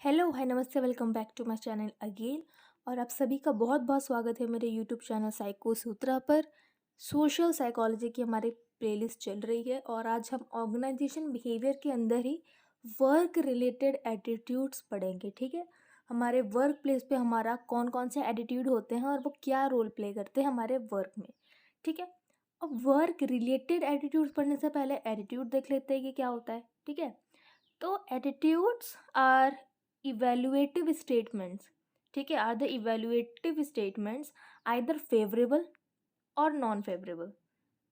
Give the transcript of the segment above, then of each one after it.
Hello, hi, नमस्ते, welcome back to my channel again. और आप सभी का बहुत बहुत स्वागत है मेरे यूट्यूब चैनल साइको सूत्रा पर। सोशल साइकोलॉजी की हमारी प्लेलिस्ट चल रही है और आज हम ऑर्गेनाइजेशन बिहेवियर के अंदर ही वर्क रिलेटेड एटीट्यूड्स पढ़ेंगे। ठीक है, हमारे वर्क प्लेस पे हमारा कौन कौन से एटीट्यूड होते हैं और वो क्या रोल प्ले करते हैं हमारे वर्क में। ठीक है, अब वर्क रिलेटेड एटीट्यूड्स पढ़ने से पहले एटीट्यूड देख लेते हैं कि क्या होता है। ठीक है, तो एटीट्यूड्स आर इवेल्युएटिव स्टेटमेंट्स। ठीक है, are the evaluative statements either favourable और non favourable,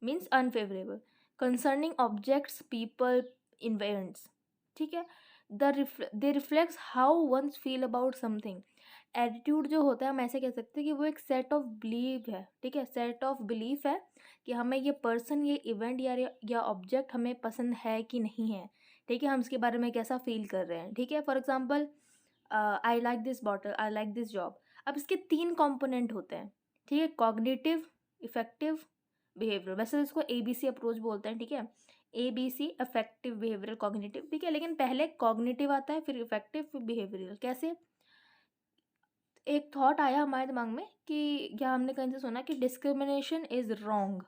means unfavourable, concerning objects, people, events. ठीक है, they reflects how one's feel about something. Attitude जो होता है हम ऐसे कह सकते हैं कि वो एक सेट ऑफ बिलीव है। ठीक है, सेट ऑफ बिलीफ है कि हमें ये पर्सन, ये इवेंट या ऑब्जेक्ट हमें पसंद है कि नहीं है। ठीक है, हम इसके बारे में कैसा फील कर रहे हैं। ठीक है, for example, I like this bottle, I like this job. अब इसके 3 कंपोनेंट होते हैं। ठीक है, कॉग्निटिव, इफेक्टिव, बिहेवियर। वैसे तो इसको ABC अप्रोच बोलते हैं। ठीक है, ABC, अफेक्टिव, बिहेवियरल, कॉग्निटिव। ठीक है, लेकिन पहले कॉग्निटिव आता है, फिर इफेक्टिव, फिर बिहेवियरल। कैसे? एक थॉट आया हमारे दिमाग में कि क्या हमने कहीं से सुना कि डिस्क्रिमिनेशन इज रॉन्ग।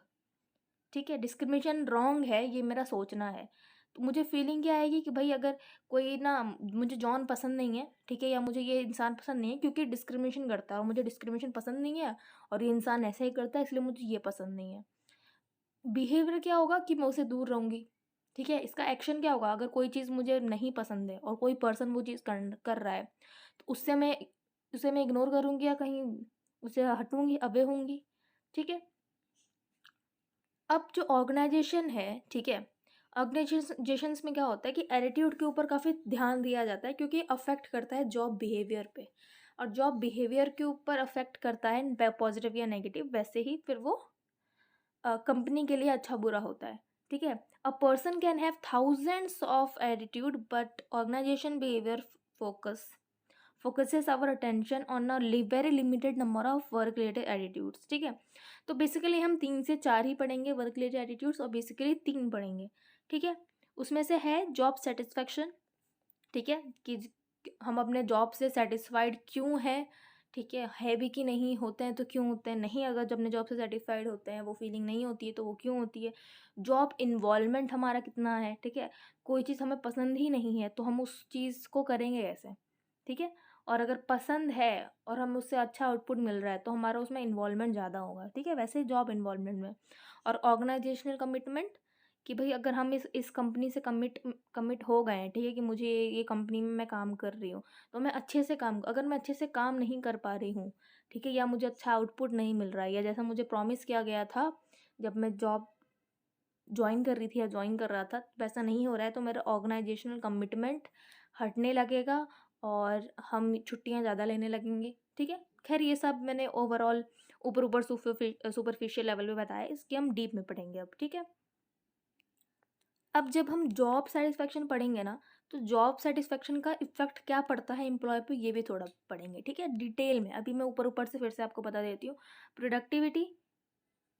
ठीक है, डिस्क्रिमिनेशन रॉन्ग है, ये मेरा सोचना है। तो मुझे फीलिंग क्या आएगी कि भाई अगर कोई ना, मुझे जॉन पसंद नहीं है, ठीक है, या मुझे ये इंसान पसंद नहीं है क्योंकि डिस्क्रिमिनेशन करता है और मुझे डिस्क्रिमिनेशन पसंद नहीं है, और ये इंसान ऐसे ही करता है इसलिए मुझे ये पसंद नहीं है। बिहेवियर क्या होगा कि मैं उसे दूर रहूँगी। ठीक है, इसका एक्शन क्या होगा? अगर कोई चीज़ मुझे नहीं पसंद है और कोई पर्सन वो चीज़ कर रहा है, तो उसे मैं इग्नोर करूँगी या कहीं उसे हटूँगी, अवे होंगी। ठीक है, अब जो ऑर्गेनाइजेशन है, ठीक है, ऑर्गेनाइजेशंस में क्या होता है कि एटीट्यूड के ऊपर काफ़ी ध्यान दिया जाता है क्योंकि अफेक्ट करता है जॉब बिहेवियर पे। और जॉब बिहेवियर के ऊपर अफेक्ट करता है पॉजिटिव या नेगेटिव, वैसे ही फिर वो कंपनी के लिए अच्छा बुरा होता है। ठीक है, a person can have thousands of attitude but organisation behaviour focus focuses our attention on a very limited number of work related attitudes। ठीक है, तो बेसिकली हम 3 से 4 ही पढ़ेंगे वर्क रिलेटेड एटीट्यूड्स, और बेसिकली 3 पढ़ेंगे। ठीक है, उसमें से है जॉब सेटिस्फेक्शन। ठीक है, कि हम अपने जॉब से सेटिस्फाइड क्यों हैं। ठीक है भी कि नहीं, होते हैं तो क्यों होते हैं, नहीं, अगर जब अपने जॉब से सेटिस्फाइड होते हैं वो फीलिंग नहीं होती है तो वो क्यों होती है। जॉब इन्वॉल्वमेंट हमारा कितना है। ठीक है, कोई चीज़ हमें पसंद ही नहीं है तो हम उस चीज़ को करेंगे कैसे। ठीक है, और अगर पसंद है और हम उससे अच्छा आउटपुट मिल रहा है तो हमारा उसमें इन्वॉल्वमेंट ज़्यादा होगा। ठीक है, वैसे जॉब इन्वॉल्वमेंट में। और ऑर्गेनाइजेशनल कमिटमेंट, कि भाई अगर हम इस कंपनी से कमिट हो गए हैं, ठीक है, कि मुझे ये कंपनी में मैं काम कर रही हूँ तो मैं अच्छे से काम, अगर मैं अच्छे से काम नहीं कर पा रही हूँ, ठीक है, या मुझे अच्छा आउटपुट नहीं मिल रहा है, या जैसा मुझे प्रॉमिस किया गया था जब मैं जॉब ज्वाइन कर रही थी या ज्वाइन कर रहा था, वैसा नहीं हो रहा है, तो मेरा ऑर्गेनाइजेशनल कमिटमेंट हटने लगेगा और हम छुट्टियां ज़्यादा लेने लगेंगे। ठीक है, खैर ये सब मैंने ओवरऑल ऊपर ऊपर सुपरफिशियल लेवल पे बताया, इसके हम डीप में पढ़ेंगे अब। ठीक है, अब जब हम जॉब सेटिस्फेक्शन पढ़ेंगे ना, तो जॉब सेटिस्फेक्शन का इफेक्ट क्या पड़ता है एम्प्लॉय पे, ये भी थोड़ा पढ़ेंगे। ठीक है, डिटेल में। अभी मैं ऊपर ऊपर से फिर से आपको बता देती हूँ। प्रोडक्टिविटी,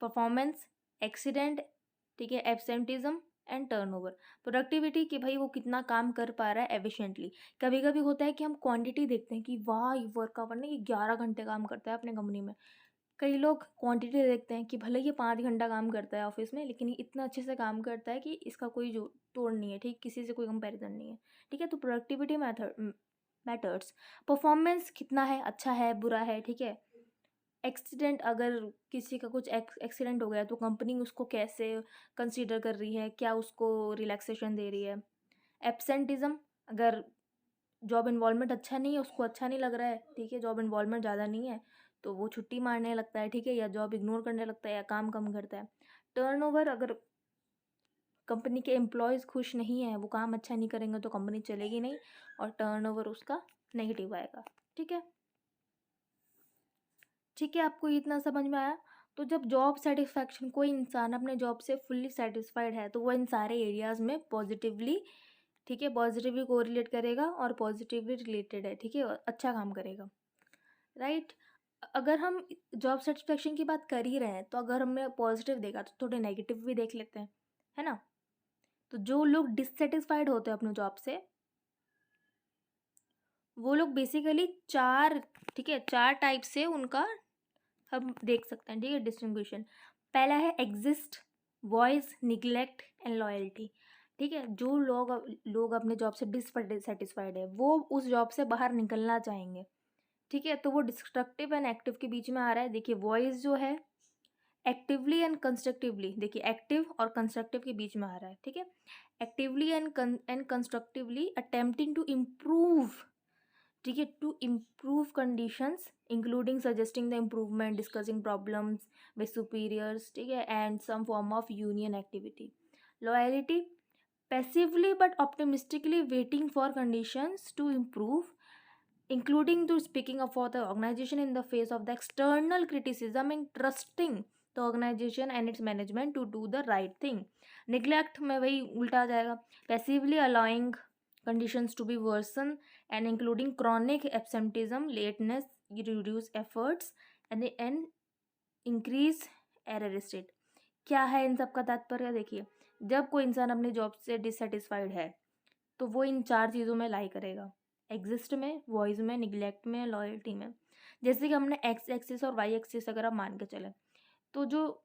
परफॉर्मेंस, एक्सीडेंट, ठीक है, एब्सेंटिज्म एंड टर्नओवर। प्रोडक्टिविटी, कि भाई वो कितना काम कर पा रहा है एफिशिएंटली। कभी कभी होता है कि हम क्वांटिटी देखते हैं कि वाह, ये वर्क आवर ने ये 11 घंटे काम करता है अपने कंपनी में। कई लोग क्वांटिटी देखते हैं कि भले ये 5 घंटा काम करता है ऑफिस में, लेकिन ये इतना अच्छे से काम करता है कि इसका कोई जो तोड़ नहीं है। ठीक, किसी से कोई कंपैरिजन नहीं है। ठीक है, तो प्रोडक्टिविटी मैटर्स। परफॉर्मेंस कितना है, अच्छा है, बुरा है। ठीक है, एक्सीडेंट, अगर किसी का कुछ एक्सीडेंट हो गया तो कंपनी उसको कैसे कंसीडर कर रही है, क्या उसको रिलैक्सेशन दे रही है। एब्सेंटिज्म, अगर जॉब इन्वॉल्वमेंट अच्छा नहीं है, उसको अच्छा नहीं लग रहा है, ठीक है, जॉब इन्वॉल्वमेंट ज़्यादा नहीं है, तो वो छुट्टी मारने लगता है। ठीक है, या जॉब इग्नोर करने लगता है या काम कम करता है। टर्नओवर, अगर कंपनी के एम्प्लॉयज़ खुश नहीं है, वो काम अच्छा नहीं करेंगे तो कंपनी चलेगी नहीं, और टर्नओवर उसका नेगेटिव आएगा। ठीक है, ठीक है, आपको इतना समझ में आया। तो जब जॉब सेटिस्फैक्शन, कोई इंसान अपने जॉब से फुल्ली सेटिस्फाइड है तो वो इन सारे एरियाज़ में पॉजिटिवली, ठीक है, पॉजिटिवली कोरिलेट करेगा और पॉजिटिवली रिलेटेड है। ठीक है, और अच्छा काम करेगा, राइट। अगर हम जॉब सेटिस्फैक्शन की बात कर ही रहे हैं तो अगर हमने पॉजिटिव देखा तो थोड़े नेगेटिव भी देख लेते हैं, है ना। तो जो लोग डिससेटिस्फाइड होते हैं अपने जॉब से, वो लोग बेसिकली 4, ठीक है, 4 टाइप से उनका हम देख सकते हैं, ठीक है, डिस्टिंग्विशन। पहला है exist, voice, neglect and loyalty. ठीक है, जो लोग अपने जॉब से डिससेटिस्फाइड है, वो उस जॉब से बाहर निकलना चाहेंगे। ठीक है, तो वो डिस्ट्रक्टिव एंड एक्टिव के बीच में आ रहा है। देखिए वॉइस जो है एक्टिवली एंड कंस्ट्रक्टिवली, देखिए एक्टिव और कंस्ट्रक्टिव के बीच में आ रहा है। ठीक है, actively and constructively attempting to improve, ठीक है, to improve conditions including suggesting the improvement, discussing problems with superiors, ठीक है, and some form of union activity. Loyalty, passively but optimistically waiting for conditions to improve, including to speaking up for the organization in the face of the external criticism and trusting the organization and its management to do the right thing. Neglect में वही उल्टा आ जाएगा, passively allowing conditions to be worsen and including chronic absenteeism, lateness, reduce efforts and increase error rate. क्या है इन सब का तात्पर्य? देखिए जब कोई इंसान अपनी जॉब से डिससेटिस्फाइड है तो वो इन 4 चीज़ों में लाई करेगा, एग्जिस्ट में, वॉइस में, निग्लेक्ट में, लॉयल्टी में। जैसे कि हमने एक्स एक्सिस और वाई एक्सिस अगर आप मान के चले तो जो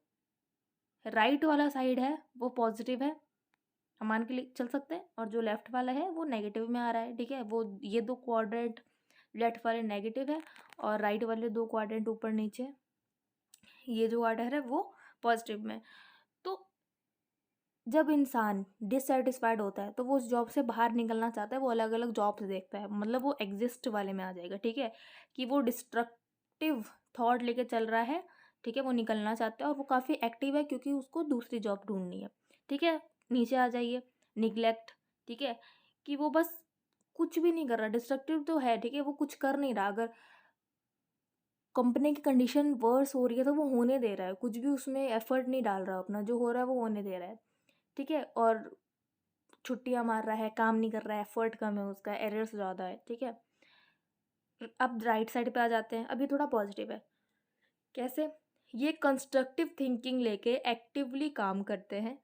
राइट वाला साइड है वो पॉजिटिव है, हम मान के चल सकते हैं, और जो लेफ्ट वाला है वो नेगेटिव में आ रहा है। ठीक है, वो ये 2 क्वाड्रेंट लेफ्ट वाले नेगेटिव है और राइट वाले 2 क्वाड्रेंट ऊपर नीचे ये जो ऑर्डर है वो पॉजिटिव में। तो जब इंसान डिससेटिस्फाइड होता है तो वो उस जॉब से बाहर निकलना चाहता है, वो अलग अलग जॉब्स देखता है, मतलब वो एग्जिस्ट वाले में आ जाएगा। ठीक है, कि वो डिस्ट्रक्टिव थॉट लेके चल रहा है, ठीक है, वो निकलना चाहता है और वो काफ़ी एक्टिव है क्योंकि उसको दूसरी जॉब ढूंढनी है। ठीक है, नीचे आ जाइए निग्लेक्ट, ठीक है, कि वो बस कुछ भी नहीं कर रहा, डिस्ट्रक्टिव तो है, ठीक है, वो कुछ कर नहीं रहा। अगर कंपनी की कंडीशन वर्स हो रही है तो वो होने दे रहा है, कुछ भी उसमें एफर्ट नहीं डाल रहा, अपना जो हो रहा है वो होने दे रहा है। ठीक है, और छुट्टियां मार रहा है, काम नहीं कर रहा है, एफर्ट कम है उसका, एरर्स ज़्यादा है। ठीक है, अब राइट साइड पे आ जाते हैं, अभी थोड़ा पॉजिटिव है। कैसे? ये कंस्ट्रक्टिव थिंकिंग लेके एक्टिवली काम करते हैं।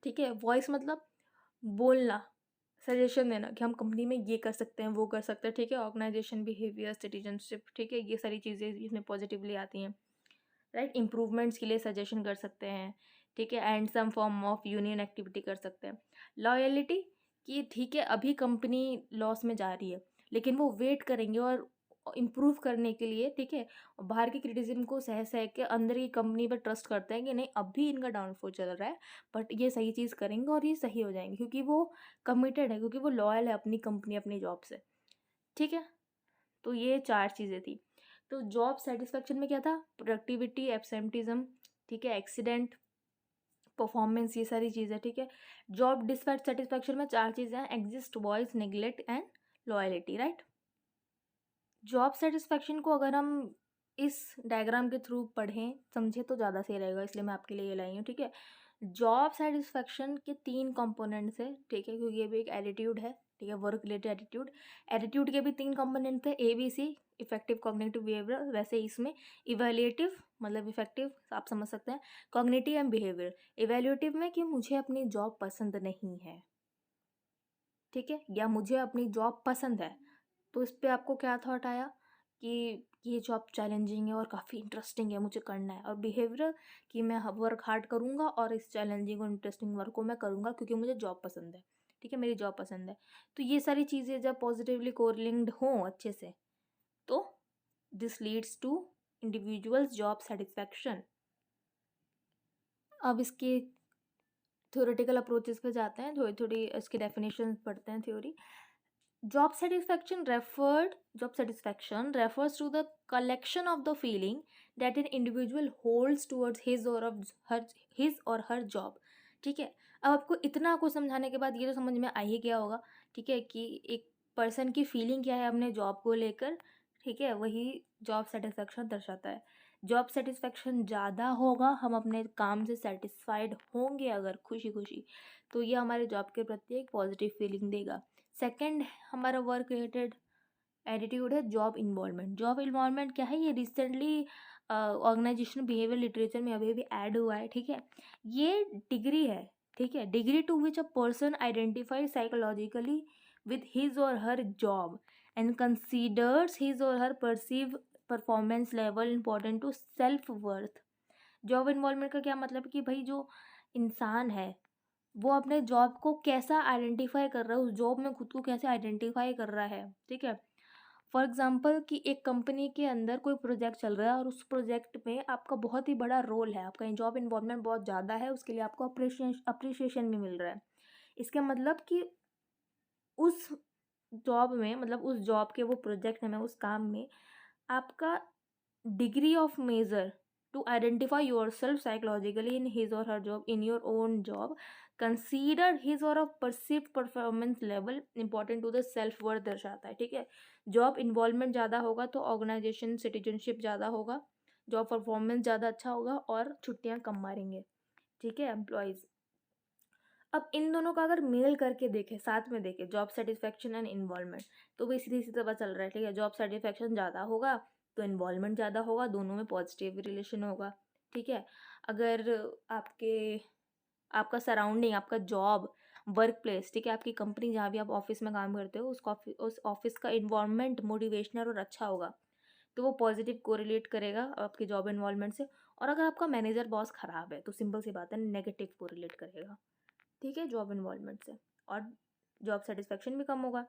ठीक है, वॉइस मतलब बोलना, सजेशन देना कि हम कंपनी में ये कर सकते हैं, वो कर सकते हैं। ठीक है, ऑर्गेनाइजेशन बिहेवियर, सिटीजनशिप, ठीक है, ये सारी चीज़ें इसमें पॉजिटिवली आती हैं। राइट, इम्प्रूवमेंट्स के लिए सजेशन कर सकते हैं। ठीक है, and some form of union activity कर सकते हैं। लॉयलिटी, कि ठीक है अभी कंपनी लॉस में जा रही है लेकिन वो वेट करेंगे और इम्प्रूव करने के लिए, ठीक है, और बाहर की क्रिटिसिज्म को सह सह के अंदर की कंपनी पर ट्रस्ट करते हैं कि नहीं अभी इनका डाउनफॉल चल रहा है बट ये सही चीज़ करेंगे और ये सही हो जाएंगे, क्योंकि वो कमिटेड है, क्योंकि वो लॉयल है अपनी कंपनी, अपनी जॉब से। ठीक है, तो ये 4 चीज़ें थी। तो जॉब सेटिस्फेक्शन में क्या था? प्रोडक्टिविटी, एब्सेंटिज्म, ठीक है, एक्सीडेंट, परफॉर्मेंस, ये सारी चीज़ें। ठीक है, जॉब डिससेटिस्फेक्शन में 4 चीज़ें हैं, exist, voice, neglect and loyalty. Right, job satisfaction को अगर हम इस डायग्राम के थ्रू पढ़ें समझें तो ज़्यादा सही रहेगा, इसलिए मैं आपके लिए ये लाई हूँ। ठीक है, जॉब सेटिस्फेक्शन के 3 कंपोनेंट्स है। ठीक है, क्योंकि ये भी एक एटीट्यूड है। ठीक है, वर्क रिलेटेड एटीट्यूड, एटीट्यूड के भी 3 कंपोनेंट थे, ABC, इफेक्टिव कॉग्निटिव बिहेवियर, वैसे इसमें इवेल्युएटिव मतलब इफेक्टिव आप समझ सकते हैं, कॉग्निटिव एंड बिहेवियर। इवेल्युएटिव में कि मुझे अपनी जॉब पसंद नहीं है, ठीक है, या मुझे अपनी जॉब पसंद है, तो इस पे आपको क्या थॉट आया कि ये जॉब चैलेंजिंग है और काफ़ी इंटरेस्टिंग है, मुझे करना है। और बिहेवियर कि मैं वर्क हार्ड करूँगा और इस चैलेंजिंग और इंटरेस्टिंग वर्क को मैं करूँगा क्योंकि मुझे जॉब पसंद है। ठीक है, मेरी जॉब पसंद है। तो ये सारी चीज़ें जब पॉजिटिवली कोरिलेटेड हों अच्छे से तो this leads to individuals job satisfaction. अब इसके थ्योरेटिकल अप्रोचेस पे जाते हैं, थोड़ी थोड़ी इसकी डेफिनेशन पढ़ते हैं, theory. Job satisfaction refers to the collection of the feeling that an individual holds towards his or her job. ठीक है, अब आपको इतना को समझाने के बाद ये तो समझ में आ ही गया होगा, ठीक है, कि एक पर्सन की फीलिंग क्या है अपने जॉब को लेकर। ठीक है, वही जॉब सेटिस्फेक्शन दर्शाता है। जॉब सेटिस्फेक्शन ज़्यादा होगा, हम अपने काम से सेटिस्फाइड होंगे अगर खुशी खुशी, तो ये हमारे जॉब के प्रति एक पॉजिटिव फीलिंग देगा। सेकंड हमारा वर्क रिलेटेड एटीट्यूड है जॉब इन्वॉल्वमेंट। जॉब इन्वॉल्वमेंट क्या है? ये रिसेंटली ऑर्गेनाइजेशन बिहेवियर लिटरेचर में अभी भी ऐड हुआ है। ठीक है, ये डिग्री है। ठीक है, degree to which a person identify psychologically with his or her job and considers his or her perceived performance level important to self worth। Job involvement का क्या मतलब है कि भाई जो इंसान है वो अपने जॉब को कैसा आइडेंटिफाई कर रहा है, उस जॉब में खुद को कैसे आइडेंटिफाई कर रहा है। ठीक है, फॉर एग्जांपल कि एक कंपनी के अंदर कोई प्रोजेक्ट चल रहा है और उस प्रोजेक्ट में आपका बहुत ही बड़ा रोल है, आपका जॉब इन्वॉल्वमेंट बहुत ज़्यादा है, उसके लिए आपको अप्रिशिएशन भी मिल रहा है। इसका मतलब कि उस जॉब में, मतलब उस जॉब के वो प्रोजेक्ट में, उस काम में आपका degree of major to identify yourself psychologically in his or her job, in your own job, consider his or her perceived performance level important to the self worth दर्शाता है। ठीक है, जॉब इन्वॉल्वमेंट ज़्यादा होगा तो ऑर्गेनाइजेशन सिटीजनशिप ज़्यादा होगा, job performance ज़्यादा अच्छा होगा और छुट्टियां कम मारेंगे। ठीक है एम्प्लॉयज़। अब इन दोनों का अगर मेल करके देखें, साथ में देखें, जॉब सेटिस्फैक्शन एंड इन्वॉल्वमेंट, तो भी सीधी सीधा पता चल रहा है। ठीक है, जॉब सेटिस्फैक्शन ज़्यादा होगा तो इन्वॉल्वमेंट ज़्यादा होगा, दोनों में पॉजिटिव रिलेशन होगा। ठीक है, अगर आपका सराउंडिंग, आपका जॉब, वर्क प्लेस, ठीक है, आपकी कंपनी जहाँ भी आप ऑफिस में काम करते हो उस ऑफिस का इन्वायरमेंट मोटिवेशनल और अच्छा होगा तो वो पॉजिटिव कोरिलेट करेगा आपके जॉब इन्वॉल्वमेंट से। और अगर आपका मैनेजर बॉस ख़राब है तो सिंपल सी बात है, नेगेटिव कोरिलेट करेगा। ठीक है, जॉब इन्वॉल्वमेंट से, और जॉब सेटिस्फेक्शन भी कम होगा।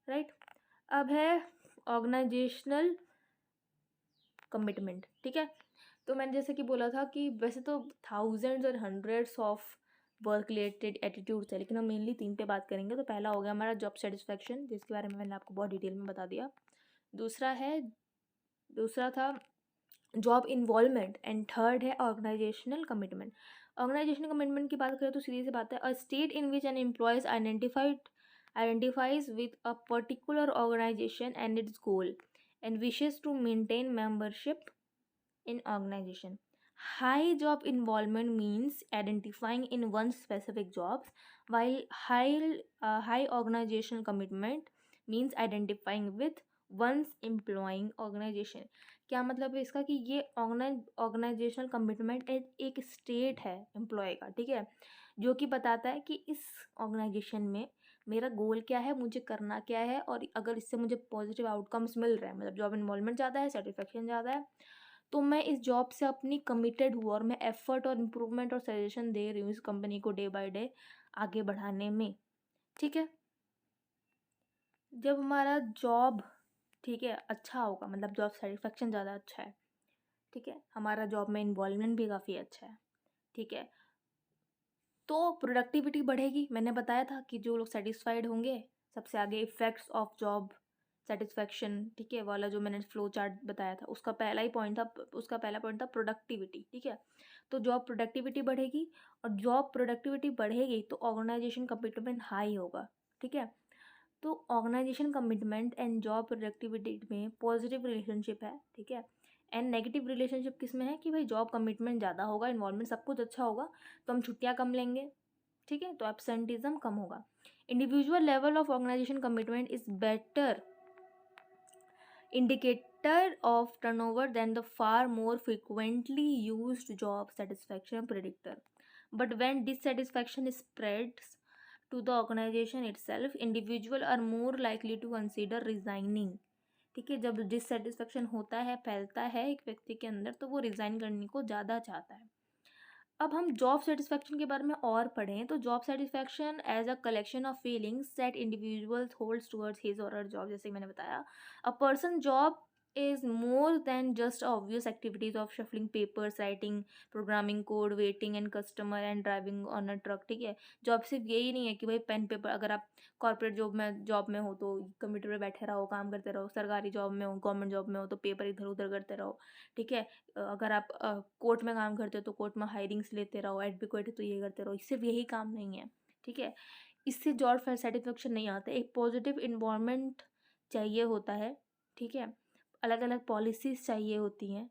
राइट, अब है ऑर्गेनाइजेशनल कमिटमेंट। ठीक है, तो मैंने जैसे कि बोला था कि वैसे तो थाउजेंड्स और hundreds of work related attitudes है, लेकिन हम मेनली 3 पे बात करेंगे। तो पहला हो गया हमारा जॉब सेटिस्फेक्शन, जिसके बारे में मैंने आपको बहुत डिटेल में बता दिया। दूसरा था जॉब इन्वॉल्वमेंट, एंड थर्ड है ऑर्गेनाइजेशनल कमिटमेंट। ऑर्गेनाइजेशनल कमिटमेंट की बात करें तो सीधी सी बात है, a state in which an employees identifies with a particular organization and its goal and wishes to maintain membership in organization. High job involvement means identifying in one's specific jobs, while high organizational commitment means identifying with one's employing organization। क्या मतलब है इसका कि ये organisational commitment एक state है employ का। ठीक है, जो कि बताता है कि इस ऑर्गेनाइजेशन में मेरा गोल क्या है, मुझे करना क्या है, और अगर इससे मुझे पॉजिटिव आउटकम्स मिल रहे हैं, मतलब जॉब इन्वॉल्वमेंट ज़्यादा है, सेटिस्फेक्शन ज़्यादा है, तो मैं इस जॉब से अपनी कमिटेड हूँ और मैं एफर्ट और इम्प्रूवमेंट और सजेशन दे रही हूँ इस कंपनी को डे बाय डे आगे बढ़ाने में। ठीक है, जब हमारा जॉब, ठीक है, अच्छा होगा, मतलब जॉब सेटिस्फेक्शन ज़्यादा अच्छा है, ठीक है, हमारा जॉब में इन्वॉल्वमेंट भी काफ़ी अच्छा है, ठीक है, तो प्रोडक्टिविटी बढ़ेगी। मैंने बताया था कि जो लोग सेटिस्फाइड होंगे, सबसे आगे इफ़ेक्ट्स ऑफ जॉब सेटिस्फैक्शन, ठीक है, वाला जो मैंने फ्लो चार्ट बताया था, उसका पहला पॉइंट था प्रोडक्टिविटी। ठीक है, तो जॉब प्रोडक्टिविटी बढ़ेगी, और जॉब प्रोडक्टिविटी बढ़ेगी तो ऑर्गेनाइजेशन कमिटमेंट हाई होगा। ठीक है, तो organization commitment and job productivity में पॉजिटिव रिलेशनशिप है। ठीक है, एंड नेगेटिव रिलेशनशिप किस में है कि भाई जॉब कमिटमेंट ज़्यादा होगा, इन्वॉल्वमेंट सब कुछ अच्छा होगा तो हम छुट्टियाँ कम लेंगे। ठीक है, तो एब्सेंटिज्म कम होगा। Individual level of organization commitment is better indicator of turnover than the far more frequently used job satisfaction predictor. But when dissatisfaction spreads to the organization itself, individuals are more likely to consider resigning। ठीक है, जब dissatisfaction होता है, फैलता है एक व्यक्ति के अंदर, तो वो रिज़ाइन करने को ज़्यादा चाहता है। अब हम जॉब सेटिस्फैक्शन के बारे में और पढ़ें तो job satisfaction as a collection of feelings that individuals holds towards his or her job. जैसे मैंने बताया, a person job is more than just obvious activities of shuffling papers, writing, programming code, waiting and customer and driving on a truck। ठीक है, job सिर्फ यही नहीं है कि भाई पेन पेपर, अगर आप कॉर्पोरेट जॉब में हो तो कंप्यूटर पे बैठे रहो, काम करते रहो, सरकारी जॉब में हो, गवर्नमेंट जॉब में हो तो पेपर इधर उधर करते रहो। ठीक है, अगर आप कोर्ट में काम करते हो तो कोर्ट में हायरिंग्स लेते रहो, एडवोकेट है तो ये करते रहो। सिर्फ यही काम नहीं है। ठीक है, इससे जॉब सेटिस्फेक्शन नहीं आता, एक पॉजिटिव इन्वायरमेंट चाहिए होता है। ठीक है, अलग अलग पॉलिसीज़ चाहिए होती हैं।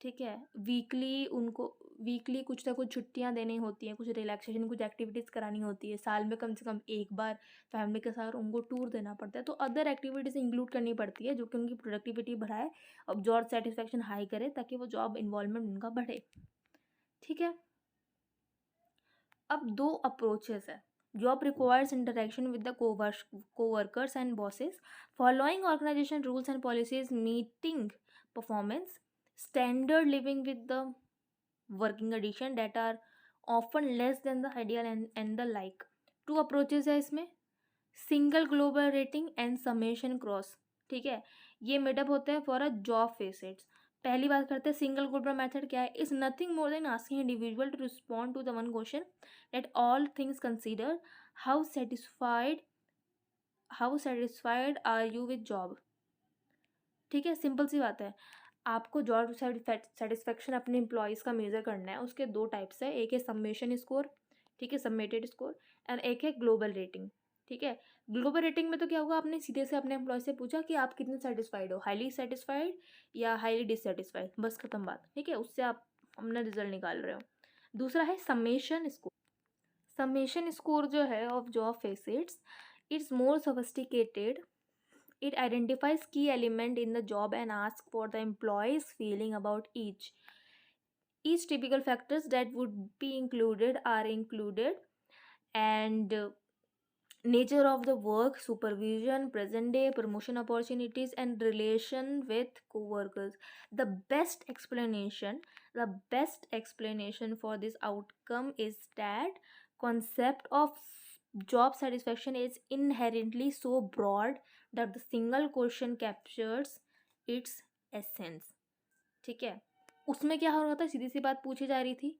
ठीक है, वीकली कुछ ना कुछ छुट्टियां देनी होती हैं, कुछ रिलैक्सेशन, कुछ एक्टिविटीज़ करानी होती है, साल में कम से कम एक बार फैमिली के साथ उनको टूर देना पड़ता है, तो अदर एक्टिविटीज़ इंक्लूड करनी पड़ती है जो कि उनकी प्रोडक्टिविटी बढ़ाए और जॉब सेटिस्फेक्शन हाई करे, ताकि वो जॉब इन्वॉल्वमेंट उनका बढ़े। ठीक है, अब 2 अप्रोचेस है Job requires interaction with the co-workers and bosses, following organization rules and policies, meeting performance standard, living with the working condition that are often less than the ideal, and the like. Two approaches है इसमें, single global rating and summation cross. ठीक है, ये made up होते हैं for a job facets. पहली बात करते हैं सिंगल ग्लोबल मेथड क्या है। Is nothing more than asking individual to respond to the one question that all things consider, how satisfied are you with job. ठीक है, सिंपल सी बात है। आपको जॉब सेटिस्फेक्शन अपने एम्प्लॉयज़ का मेजर करना है। उसके दो टाइप्स है, एक है समेशन स्कोर, ठीक है, सबमेटेड स्कोर, एंड एक है ग्लोबल रेटिंग। ठीक है, ग्लोबल रेटिंग में तो क्या होगा, आपने सीधे से अपने एम्प्लॉय से पूछा कि आप कितने सेटिस्फाइड हो, हाईली सेटिस्फाइड या हाईली डिससेटिस्फाइड, बस खत्म बात। ठीक है, उससे आप अपना रिजल्ट निकाल रहे हो। दूसरा है समेशन स्कोर। समेशन स्कोर जो है of job facets, it's more sophisticated. It identifies key element in the job and asks for the employee's feeling about each. Each typical factors that would be included are included, and nature of the work, supervision, present day, promotion opportunities, and relation with co-workers. The best explanation for this outcome is that concept of job satisfaction is inherently so broad that the single question captures its essence. ठीक है, उसमें क्या हो रहा था, सीधी सी बात पूछी जा रही थी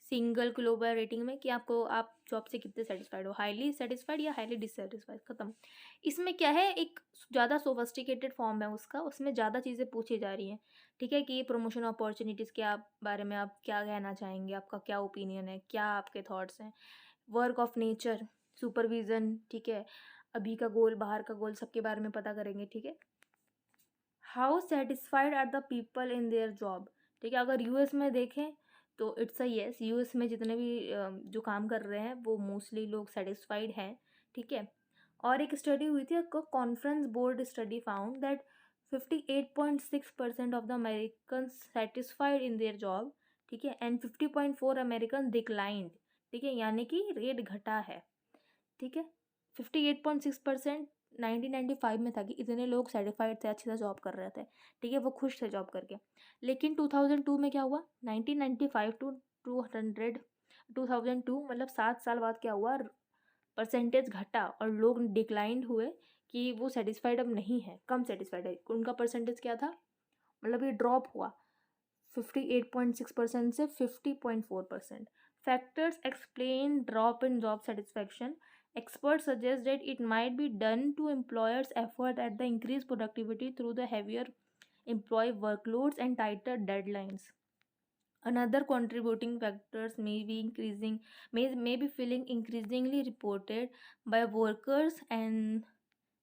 सिंगल ग्लोबल रेटिंग में कि आपको, आप जॉब से कितने सेटिस्फाइड हो, हाईली सेटिस्फाइड या हाईली डिससेटिस्फाइड, खत्म। इसमें क्या है, एक ज़्यादा सोफिस्टिकेटेड फॉर्म है उसका, उसमें ज़्यादा चीज़ें पूछी जा रही हैं। ठीक है, कि प्रमोशन अपॉर्चुनिटीज़ के आप बारे में आप क्या कहना चाहेंगे, आपका क्या ओपिनियन है, क्या आपके थॉट्स हैं, वर्क ऑफ नेचर, सुपरविज़न, ठीक है, अभी का गोल, बाहर का गोल, सबके बारे में पता करेंगे। ठीक है, how satisfied are the people in their job. ठीक है, अगर यूएस में देखें तो इट्स अ येस, यूएस में जितने भी जो काम कर रहे हैं वो मोस्टली लोग सेटिस्फाइड हैं। ठीक है, और एक स्टडी हुई थी, conference board study found that 58.6% of the American satisfied in their job. ठीक है, एंड 50.4 अमेरिकन डिक्लाइंड। ठीक है, यानी कि रेट घटा है। ठीक है, 58.6% 1995 में था कि इतने लोग सेटिस्फाइड थे, अच्छी तरह जॉब कर रहे थे। ठीक है, वो खुश थे जॉब करके। लेकिन 2002 में क्या हुआ, 1995 टू 2002 मतलब 7 साल बाद क्या हुआ, परसेंटेज घटा और लोग डिक्लाइंड हुए कि वो सेटिस्फाइड अब नहीं है, कम सेटिस्फाइड है। उनका परसेंटेज क्या था, मतलब ये ड्रॉप हुआ 58.6% से 50.4%. Factors explain drop in job satisfaction. Experts suggest that it might be done to employers' effort at the increased productivity through the heavier employee workloads and tighter deadlines. Another contributing factors may be feeling increasingly reported by workers and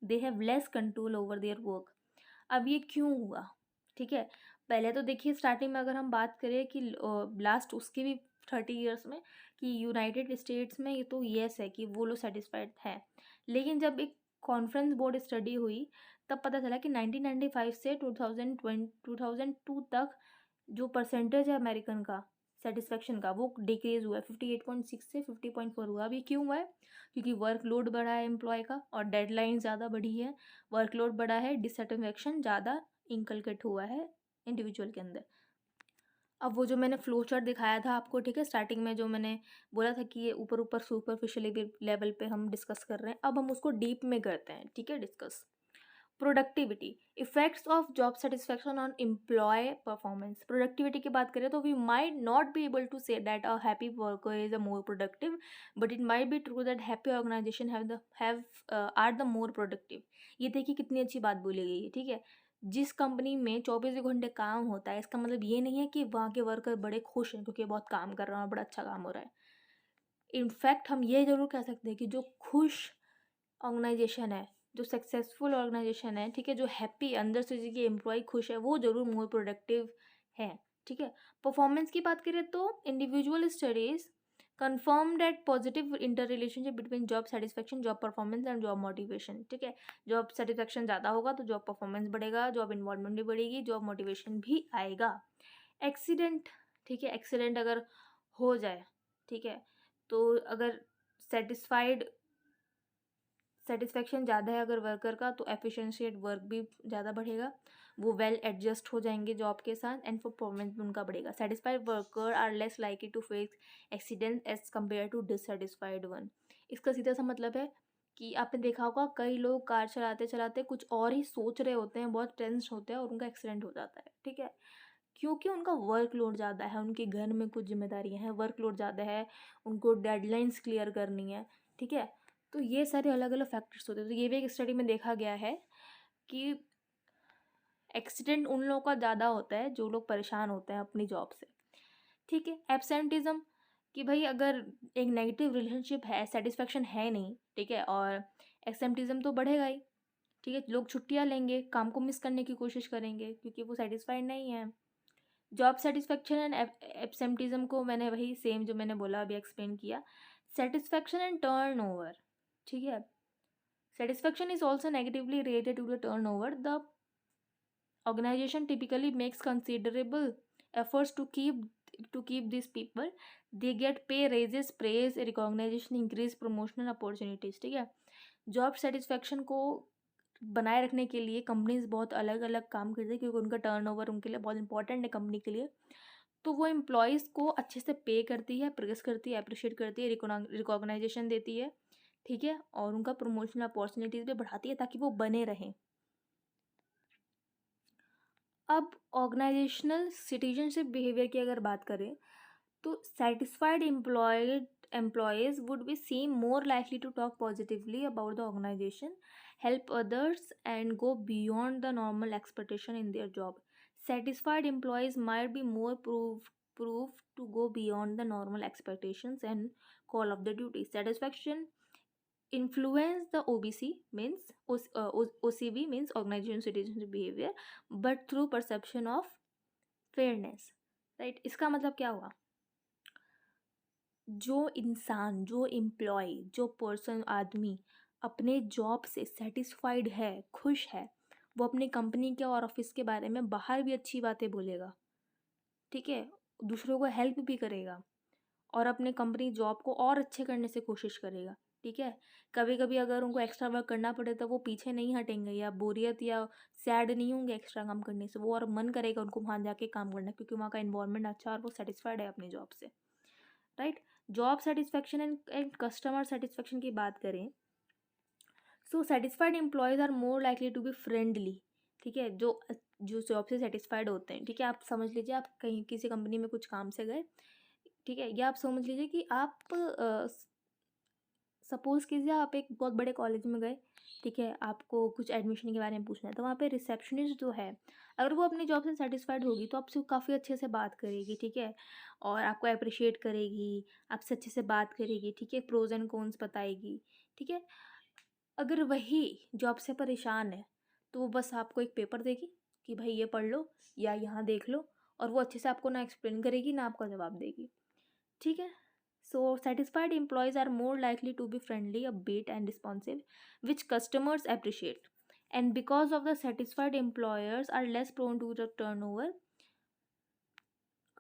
they have less control over their work. अब ये क्यों हुआ? ठीक है, पहले तो देखिए starting में अगर हम बात करें कि लास्ट उसके भी 30 ईयर्स में कि यूनाइटेड स्टेट्स में ये तो येस है कि वो लोग सेटिस्फाइड हैं। लेकिन जब एक कॉन्फ्रेंस बोर्ड स्टडी हुई तब पता चला कि 1995 से 2002 तक जो परसेंटेज है अमेरिकन का सेटिस्फेक्शन का, वो डिक्रीज हुआ है, 58.6 से 50.4 हुआ। अभी क्यों हुआ है, क्योंकि वर्कलोड बढ़ा है एम्प्लॉय का और डेडलाइन ज़्यादा बढ़ी है, वर्कलोड बढ़ा है, डिससेटिस्फेक्शन ज़्यादा इंकलकेट हुआ है इंडिविजुअल के अंदर। अब वो जो मैंने फ्लो चार्ट दिखाया था आपको, ठीक है, स्टार्टिंग में जो मैंने बोला था कि ये ऊपर ऊपर सुपरफिशियल लेवल पे हम डिस्कस कर रहे हैं, अब हम उसको डीप में करते हैं। ठीक है, discuss productivity, effects of job satisfaction on employee performance. Productivity की बात करें तो we might not be able to say that a happy worker is a more productive, but it might be true that happy organization are the more productive. ये देखिए कितनी अच्छी बात बोली गई है। ठीक है, जिस कंपनी में 24 घंटे काम होता है, इसका मतलब ये नहीं है कि वहाँ के वर्कर बड़े खुश हैं क्योंकि बहुत काम कर रहे हैं और बड़ा अच्छा काम हो रहा है। इनफैक्ट हम ये जरूर कह सकते हैं कि जो खुश ऑर्गेनाइजेशन है, जो सक्सेसफुल ऑर्गेनाइजेशन है, ठीक है, जो हैप्पी अंदर से जिसकी एम्प्लॉय खुश है, वो जरूर मोर प्रोडक्टिव है। ठीक है, परफॉर्मेंस की बात करें तो individual studies confirm that positive interrelationship between job satisfaction, job performance and job motivation. ठीक है, जॉब सेटिस्फेक्शन ज़्यादा होगा तो जॉब परफॉर्मेंस बढ़ेगा, जॉब इन्वॉल्वमेंट भी बढ़ेगी, जॉब मोटिवेशन भी आएगा। एक्सीडेंट, ठीक है, एक्सीडेंट अगर हो जाए, ठीक है, तो अगर सेटिस्फाइड सेटिस्फेक्शन ज़्यादा है अगर वर्कर का तो एफिशिएंसी एट वर्क भी ज़्यादा बढ़ेगा, वो वेल एडजस्ट हो जाएंगे जॉब के साथ एंड परफॉर्मेंस भी उनका बढ़ेगा। Satisfied worker are less likely to face accident as compare to dissatisfied one. इसका सीधा सा मतलब है कि आपने देखा होगा कई लोग कार चलाते चलाते कुछ और ही सोच रहे होते हैं, बहुत टेंस होते हैं और उनका एक्सीडेंट हो जाता है, ठीक है, क्योंकि उनका वर्कलोड ज़्यादा है, उनके घर में कुछ जिम्मेदारियां हैं, वर्कलोड ज़्यादा है, उनको डेडलाइंस क्लियर करनी है, ठीक है। तो ये सारे अलग अलग फैक्टर्स होते हैं। तो ये भी एक स्टडी में देखा गया है कि एक्सीडेंट उन लोगों का ज़्यादा होता है जो लोग परेशान होते हैं अपनी जॉब से, ठीक है। एब्सेंटिज्म, कि भाई अगर एक नेगेटिव रिलेशनशिप है, सेटिस्फेक्शन है नहीं, ठीक है, और एब्सेंटिज्म तो बढ़ेगा ही, ठीक है, लोग छुट्टियां लेंगे, काम को मिस करने की कोशिश करेंगे क्योंकि वो सेटिस्फाइड नहीं है। जॉब सेटिस्फेक्शन एंड एब्सेंटिज्म को मैंने वही सेम जो मैंने बोला अभी एक्सप्लेन किया। सेटिस्फेक्शन एंड टर्न ओवर, ठीक है, satisfaction is also negatively related to the turnover. The organization typically makes considerable efforts to keep these people. They get pay raises, praise, recognition, increase promotional opportunities, ठीक है। Job satisfaction को बनाए रखने के लिए companies बहुत अलग अलग काम करती है क्योंकि उनका टर्नओवर उनके लिए बहुत इंपॉर्टेंट है कंपनी के लिए। तो वो एम्प्लॉयज़ को अच्छे से पे करती है, प्रेस करती है, अप्रिशिएट करती है, रिकॉग्नाइजेशन देती है, ठीक है, और उनका प्रमोशनल अपॉर्चुनिटीज़ भी बढ़ाती है ताकि वो बने रहें। अब ऑर्गेनाइजेशनल सिटीजनशिप बिहेवियर की अगर बात करें तो satisfied employees would be seem more likely to talk positively about the organization, help others, and go beyond the normal expectation in their job. Satisfied employees might be more proved to go beyond the normal expectations and call off the duty. Satisfaction influence the OBC means OCB means organization citizenship behavior, but through perception of fairness, right? इसका मतलब क्या हुआ, जो इंसान, जो employ, जो person, आदमी अपने जॉब से सेटिस्फाइड है, खुश है, वो अपनी कंपनी के और ऑफिस के बारे में बाहर भी अच्छी बातें बोलेगा, ठीक है, दूसरों को हेल्प भी करेगा और अपने कंपनी जॉब को और अच्छे करने से कोशिश करेगा, ठीक है। कभी कभी अगर उनको एक्स्ट्रा वर्क करना पड़े तो वो पीछे नहीं हटेंगे या बोरियत या सैड नहीं होंगे एक्स्ट्रा काम करने से, वो और मन करेगा उनको वहाँ जाके काम करना क्योंकि वहाँ का इन्वायरमेंट अच्छा और वो सेटिस्फाइड है अपनी जॉब से, right. Job satisfaction and customer satisfaction की बात करें so satisfied employees are more likely to be friendly, ठीक है, जो जो जॉब से सेटिस्फाइड होते हैं, ठीक है। आप समझ लीजिए आप कहीं किसी कंपनी में कुछ काम से गए, ठीक है, या आप समझ लीजिए कि आप सपोज़ कीजिए आप एक बहुत बड़े कॉलेज में गए, ठीक है, आपको कुछ एडमिशन के बारे में पूछना है, तो वहाँ पे रिसेप्शनिस्ट जो है अगर वो अपनी जॉब से सेटिस्फाइड होगी तो आपसे काफ़ी अच्छे से बात करेगी, ठीक है, और आपको अप्रिशिएट करेगी, आपसे अच्छे से बात करेगी, ठीक है, प्रोज एंड कॉन्स बताएगी, ठीक है। अगर वही जॉब से परेशान है तो वो बस आपको एक पेपर देगी कि भाई ये पढ़ लो या यहाँ देख लो, और वो अच्छे से आपको ना एक्सप्लेन करेगी ना आपका जवाब देगी, ठीक है। So satisfied employees are more likely to be friendly, upbeat, and responsive, which customers appreciate. And because of the satisfied employers are less prone to the turnover,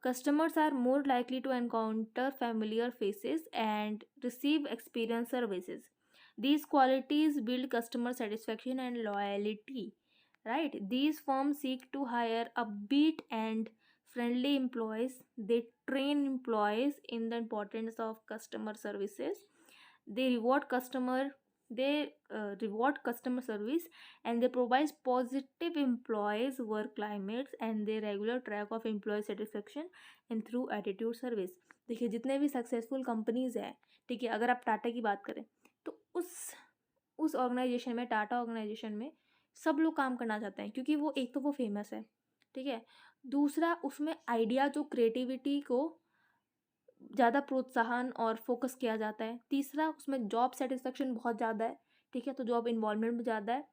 customers are more likely to encounter familiar faces and receive experience services. These qualities build customer satisfaction and loyalty, right? These firms seek to hire upbeat and friendly employees. They train employees in the importance of customer services. They reward customer service, and they provide positive employees work climates, and they regular track of employee satisfaction and through attitude service. देखिए जितने भी successful companies हैं, ठीक है, अगर आप टाटा की बात करें तो उस ऑर्गेनाइजेशन में, टाटा ऑर्गेनाइजेशन में सब लोग काम करना चाहते हैं क्योंकि वो एक तो वो फेमस है, ठीक है, दूसरा उसमें आइडिया जो क्रिएटिविटी को ज़्यादा प्रोत्साहन और फोकस किया जाता है, तीसरा उसमें जॉब सेटिस्फेक्शन बहुत ज़्यादा है, ठीक है, तो जॉब इन्वॉल्वमेंट भी ज़्यादा है,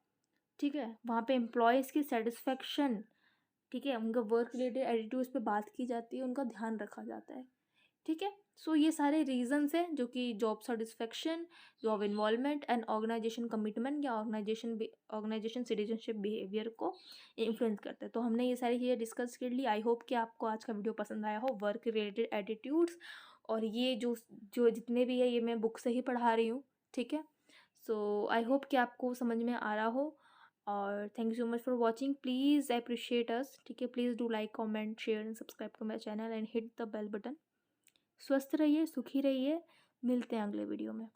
ठीक है, वहाँ पे एम्प्लॉयज़ की सेटिस्फेक्शन, ठीक है, उनका वर्क रिलेटेड एटीट्यूड्स पे बात की जाती है, उनका ध्यान रखा जाता है, ठीक है। सो ये सारे रीजंस हैं जो कि job satisfaction, job involvement and organization commitment या ऑर्गेनाइजेशन सिटीजनशिप बिहेवियर को इन्फ्लुएंस करते हैं। तो हमने ये सारी चीज़ें डिस्कस कर ली। आई होप कि आपको आज का वीडियो पसंद आया हो, वर्क रिलेटेड एटीट्यूड्स, और ये जो जो जितने भी है ये मैं बुक से ही पढ़ा रही हूँ, ठीक है। सो आई होप कि आपको समझ में आ रहा हो। और thank you so much for watching. Please appreciate us, ठीक है। Please do like, comment, share and subscribe to my channel and hit the bell button. स्वस्थ रहिए, सुखी रहिए। मिलते हैं अगले वीडियो में।